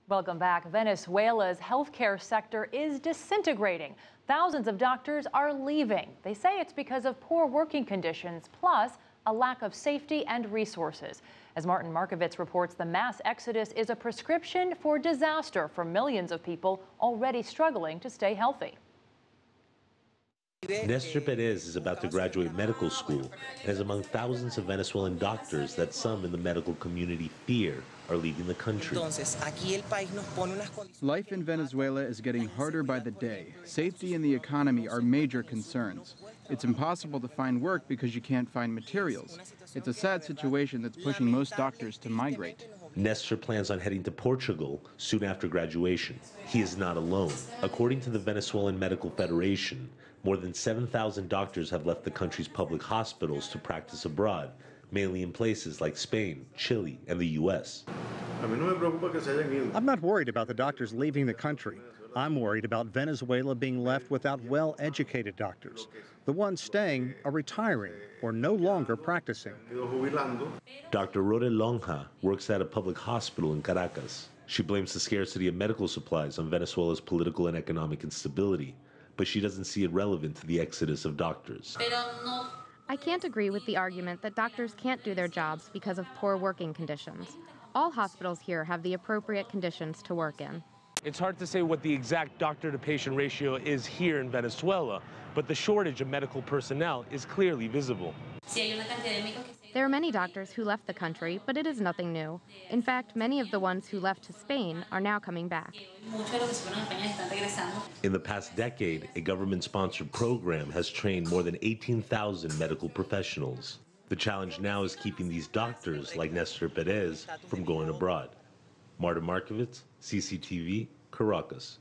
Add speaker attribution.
Speaker 1: Welcome back. Venezuela's healthcare sector is disintegrating. Thousands of doctors are leaving. They say it's because of poor working conditions, plus a lack of safety and resources. As Markovits reports, the mass exodus is a prescription for disaster for millions of people already struggling to stay healthy.
Speaker 2: NESTOR PEREZ is about to graduate medical school and is among thousands of Venezuelan doctors that some in the medical community fear are leaving the country.
Speaker 3: Life in Venezuela is getting harder by the day. Safety and the economy are major concerns. It's impossible to find work because you can't find materials. It's a sad situation that's pushing most doctors to migrate.
Speaker 2: NESTOR plans on heading to Portugal soon after graduation. He is not alone. According to the Venezuelan Medical Federation, more than 7,000 doctors have left the country's public hospitals to practice abroad, mainly in places like Spain, Chile, and the U.S.
Speaker 4: I'm not worried about the doctors leaving the country. I'm worried about Venezuela being left without well-educated doctors. The ones staying are retiring or no longer practicing.
Speaker 2: Dr. RHODE LONGA works at a public hospital in Caracas. She blames the scarcity of medical supplies on Venezuela's political and economic instability, but she doesn't see it relevant to the exodus of doctors.
Speaker 5: I can't agree with the argument that doctors can't do their jobs because of poor working conditions. All hospitals here have the appropriate conditions to work in.
Speaker 6: It's hard to say what the exact doctor-to-patient ratio is here in Venezuela, but the shortage of medical personnel is clearly visible.
Speaker 5: There are many doctors who left the country, but it is nothing new. In fact, many of the ones who left to Spain are now coming back.
Speaker 2: In the past decade, a government-sponsored program has trained more than 18,000 medical professionals. The challenge now is keeping these doctors, like NESTOR PEREZ, from going abroad. Markovits, CCTV, Caracas.